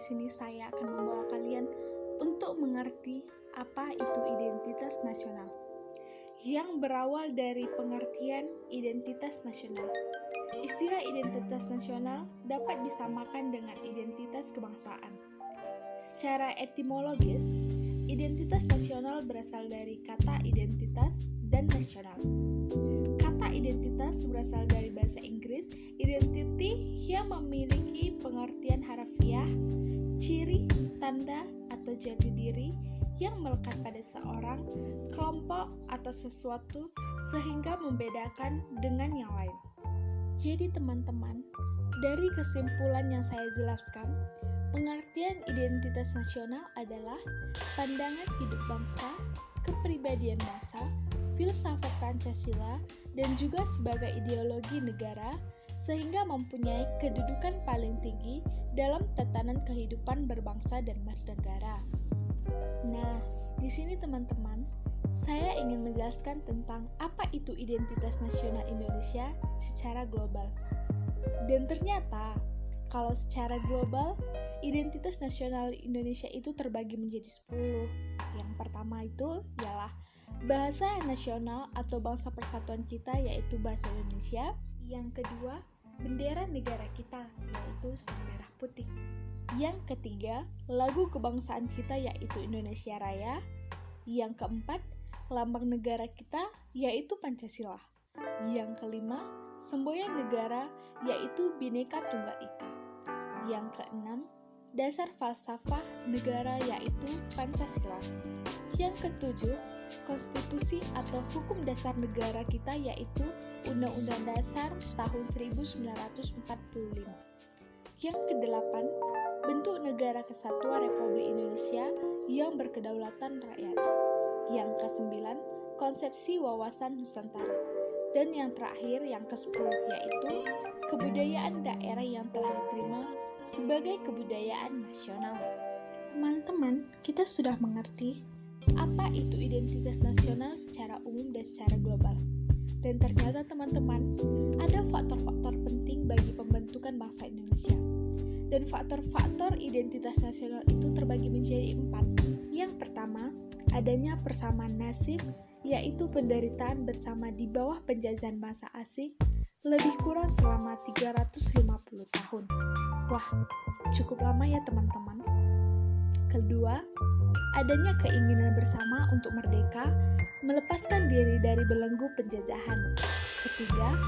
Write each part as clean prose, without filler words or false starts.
sini saya akan membawa kalian untuk mengerti apa itu identitas nasional, yang berawal dari pengertian identitas nasional. Istilah identitas nasional dapat disamakan dengan identitas kebangsaan. Secara etimologis, identitas nasional berasal dari kata identitas dan nasional. Kata identitas berasal dari bahasa Inggris identity yang memiliki pengertian harfiah, ciri, tanda, atau jati diri yang melekat pada seorang, kelompok, atau sesuatu sehingga membedakan dengan yang lain. Jadi teman-teman, dari kesimpulan yang saya jelaskan, pengertian identitas nasional adalah pandangan hidup bangsa, kepribadian bangsa, filsafat Pancasila, dan juga sebagai ideologi negara, sehingga mempunyai kedudukan paling tinggi dalam tatanan kehidupan berbangsa dan bernegara. Nah, di sini teman-teman, saya ingin menjelaskan tentang apa itu identitas nasional Indonesia secara global. Dan ternyata, kalau secara global, identitas nasional Indonesia itu terbagi menjadi 10. Yang pertama itu ialah bahasa nasional atau bangsa persatuan kita, yaitu bahasa Indonesia. Yang kedua, bendera negara kita, yaitu sang merah putih. Yang ketiga, lagu kebangsaan kita, yaitu Indonesia Raya. Yang keempat, lambang negara kita, yaitu Pancasila. Yang kelima, semboyan negara, yaitu Bhinneka Tunggal Ika. Yang keenam, dasar falsafah negara, yaitu Pancasila. Yang ketujuh, konstitusi atau hukum dasar negara kita, yaitu Undang-Undang Dasar tahun 1945. Yang kedelapan, bentuk negara kesatuan Republik Indonesia yang berkedaulatan rakyat. Yang kesembilan, konsepsi wawasan Nusantara. Dan yang terakhir, yang ke-10, yaitu kebudayaan daerah yang telah diterima sebagai kebudayaan nasional. Teman-teman, kita sudah mengerti apa itu identitas nasional secara umum dan secara global. Dan ternyata teman-teman, ada faktor-faktor penting bagi pembentukan bangsa Indonesia. Dan faktor-faktor identitas nasional itu terbagi menjadi 4. Yang pertama, adanya persamaan nasib, yaitu penderitaan bersama di bawah penjajahan bangsa asing lebih kurang selama 350 tahun. Wah, cukup lama ya teman-teman. Kedua, adanya keinginan bersama untuk merdeka, melepaskan diri dari belenggu penjajahan. Ketiga,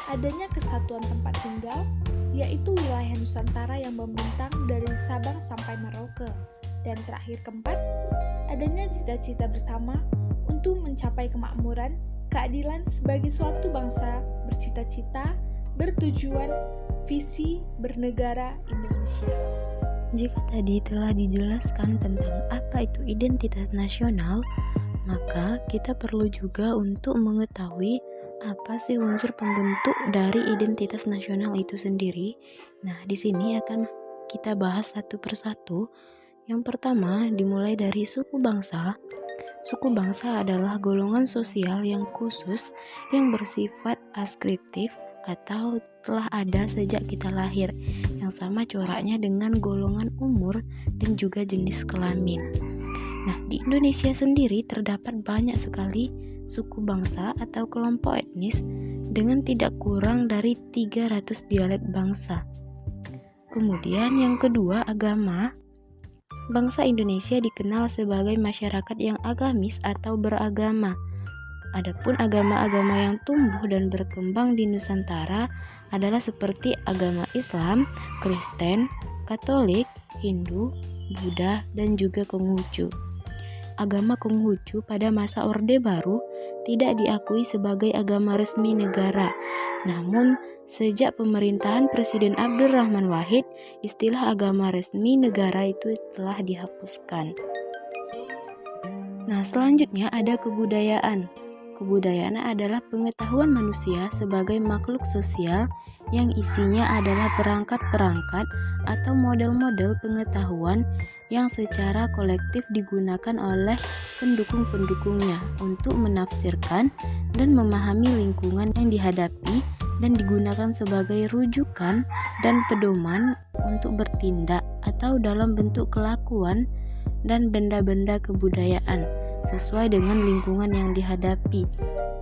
adanya kesatuan tempat tinggal, yaitu wilayah Nusantara yang membentang dari Sabang sampai Merauke. Dan terakhir, keempat, adanya cita-cita bersama untuk mencapai kemakmuran, keadilan sebagai suatu bangsa bercita-cita, bertujuan, visi, bernegara Indonesia. Jika tadi telah dijelaskan tentang apa itu identitas nasional, maka kita perlu juga untuk mengetahui apa sih unsur pembentuk dari identitas nasional itu sendiri. Nah, di sini akan kita bahas satu persatu. Yang pertama, dimulai dari suku bangsa. Suku bangsa adalah golongan sosial yang khusus yang bersifat askriptif atau telah ada sejak kita lahir, yang sama coraknya dengan golongan umur dan juga jenis kelamin. Nah, di Indonesia sendiri terdapat banyak sekali suku bangsa atau kelompok etnis dengan tidak kurang dari 300 dialek bangsa. Kemudian yang kedua, agama. Bangsa Indonesia dikenal sebagai masyarakat yang agamis atau beragama. Adapun agama-agama yang tumbuh dan berkembang di Nusantara adalah seperti agama Islam, Kristen, Katolik, Hindu, Buddha, dan juga Konghucu. Agama Konghucu pada masa Orde Baru tidak diakui sebagai agama resmi negara. Namun, sejak pemerintahan Presiden Abdurrahman Wahid, istilah agama resmi negara itu telah dihapuskan. Nah, selanjutnya ada kebudayaan. Kebudayaan adalah pengetahuan manusia sebagai makhluk sosial yang isinya adalah perangkat-perangkat atau model-model pengetahuan yang secara kolektif digunakan oleh pendukung-pendukungnya untuk menafsirkan dan memahami lingkungan yang dihadapi dan digunakan sebagai rujukan dan pedoman untuk bertindak atau atau dalam bentuk kelakuan dan benda-benda kebudayaan sesuai dengan lingkungan yang dihadapi.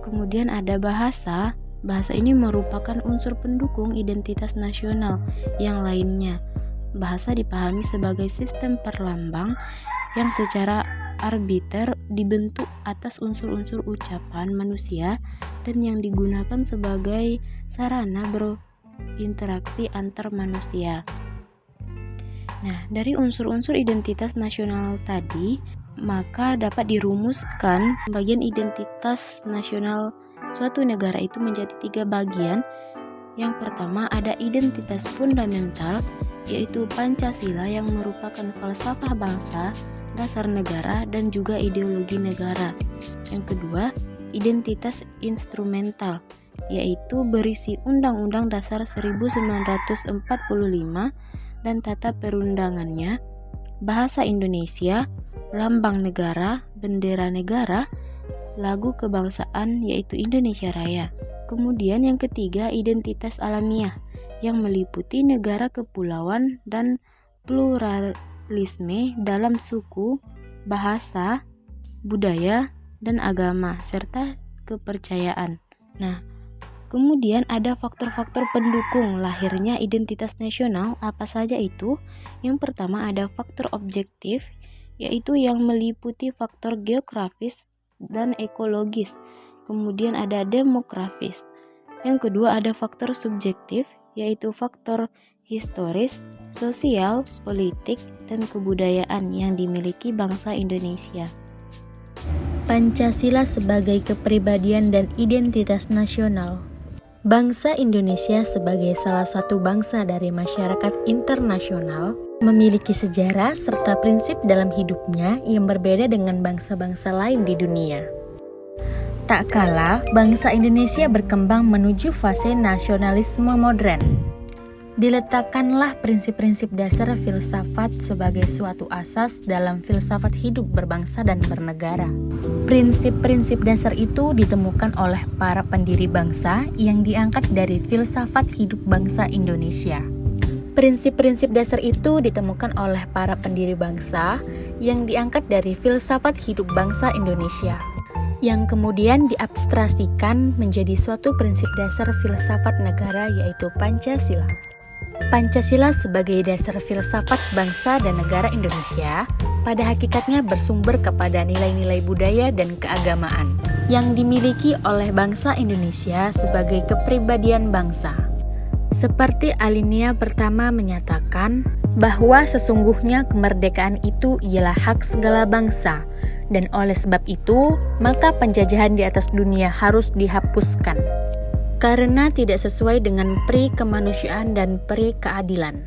Kemudian ada bahasa. Bahasa ini merupakan unsur pendukung identitas nasional yang lainnya. Bahasa dipahami sebagai sistem perlambang yang secara arbiter dibentuk atas unsur-unsur ucapan manusia dan yang digunakan sebagai sarana berinteraksi antar manusia. Nah, dari unsur-unsur identitas nasional tadi, maka dapat dirumuskan bagian identitas nasional suatu negara itu menjadi 3 bagian. Yang pertama ada identitas fundamental, yaitu Pancasila yang merupakan falsafah bangsa, dasar negara, dan juga ideologi negara. Yang kedua, identitas instrumental, yaitu berisi Undang-Undang Dasar 1945 dan tata perundangannya, bahasa Indonesia, lambang negara, bendera negara, lagu kebangsaan yaitu Indonesia Raya. Kemudian yang ketiga, identitas alamiah yang meliputi negara kepulauan dan pluralisme dalam suku, bahasa, budaya, dan agama serta kepercayaan. Nah, kemudian ada faktor-faktor pendukung lahirnya identitas nasional. Apa saja itu? Yang pertama ada faktor objektif, yaitu yang meliputi faktor geografis dan ekologis. Kemudian ada demografis. Yang kedua ada faktor subjektif, yaitu faktor historis, sosial, politik, dan kebudayaan yang dimiliki bangsa Indonesia. Pancasila sebagai kepribadian dan identitas nasional. Bangsa Indonesia sebagai salah satu bangsa dari masyarakat internasional memiliki sejarah serta prinsip dalam hidupnya yang berbeda dengan bangsa-bangsa lain di dunia. Tak kalah, bangsa Indonesia berkembang menuju fase nasionalisme modern. Diletakkanlah prinsip-prinsip dasar filsafat sebagai suatu asas dalam filsafat hidup berbangsa dan bernegara. Prinsip-prinsip dasar itu ditemukan oleh para pendiri bangsa yang diangkat dari filsafat hidup bangsa Indonesia. Prinsip-prinsip dasar itu ditemukan oleh para pendiri bangsa yang diangkat dari filsafat hidup bangsa Indonesia, yang kemudian diabstrasikan menjadi suatu prinsip dasar filsafat negara yaitu Pancasila. Pancasila sebagai dasar filsafat bangsa dan negara Indonesia pada hakikatnya bersumber kepada nilai-nilai budaya dan keagamaan yang dimiliki oleh bangsa Indonesia sebagai kepribadian bangsa. Seperti alinea pertama menyatakan bahwa sesungguhnya kemerdekaan itu ialah hak segala bangsa, dan oleh sebab itu maka penjajahan di atas dunia harus dihapuskan karena tidak sesuai dengan pri kemanusiaan dan pri keadilan.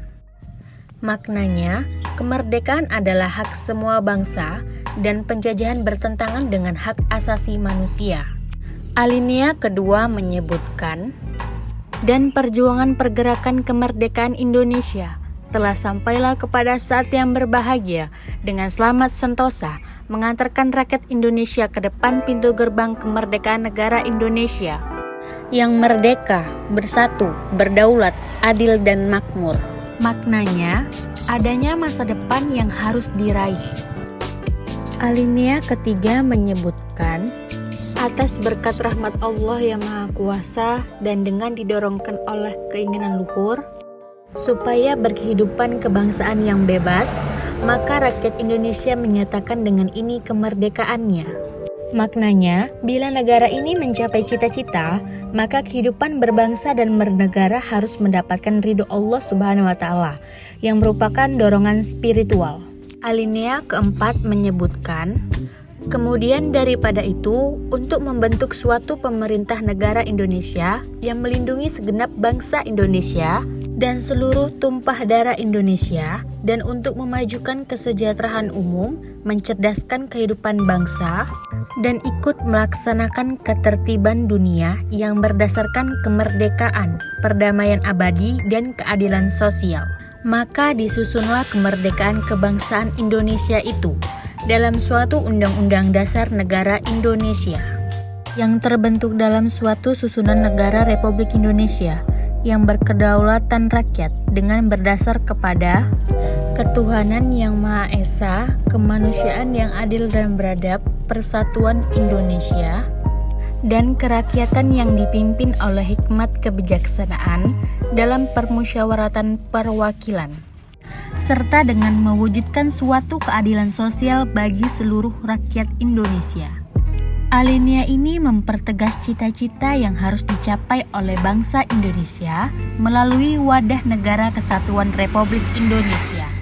Maknanya, kemerdekaan adalah hak semua bangsa dan penjajahan bertentangan dengan hak asasi manusia. Alinea kedua menyebutkan, dan perjuangan pergerakan kemerdekaan Indonesia telah sampailah kepada saat yang berbahagia dengan selamat sentosa mengantarkan rakyat Indonesia ke depan pintu gerbang kemerdekaan negara Indonesia yang merdeka, bersatu, berdaulat, adil dan makmur. Maknanya, adanya masa depan yang harus diraih. Alinea ketiga menyebutkan, atas berkat rahmat Allah yang Maha Kuasa dan dengan didorongkan oleh keinginan luhur, supaya berkehidupan kebangsaan yang bebas, maka rakyat Indonesia menyatakan dengan ini kemerdekaannya. Maknanya, bila negara ini mencapai cita-cita, maka kehidupan berbangsa dan bernegara harus mendapatkan ridho Allah Subhanahu wa Ta'ala, yang merupakan dorongan spiritual. Alinea keempat menyebutkan, kemudian daripada itu, untuk membentuk suatu pemerintah negara Indonesia yang melindungi segenap bangsa Indonesia dan seluruh tumpah darah Indonesia, dan untuk memajukan kesejahteraan umum, mencerdaskan kehidupan bangsa, dan ikut melaksanakan ketertiban dunia yang berdasarkan kemerdekaan, perdamaian abadi, dan keadilan sosial. Maka disusunlah kemerdekaan kebangsaan Indonesia itu dalam suatu Undang-Undang Dasar Negara Indonesia yang terbentuk dalam suatu susunan negara Republik Indonesia yang berkedaulatan rakyat dengan berdasar kepada ketuhanan yang Maha Esa, kemanusiaan yang adil dan beradab, persatuan Indonesia, dan kerakyatan yang dipimpin oleh hikmat kebijaksanaan dalam permusyawaratan perwakilan, serta dengan mewujudkan suatu keadilan sosial bagi seluruh rakyat Indonesia. Alinea ini mempertegas cita-cita yang harus dicapai oleh bangsa Indonesia melalui wadah negara kesatuan Republik Indonesia.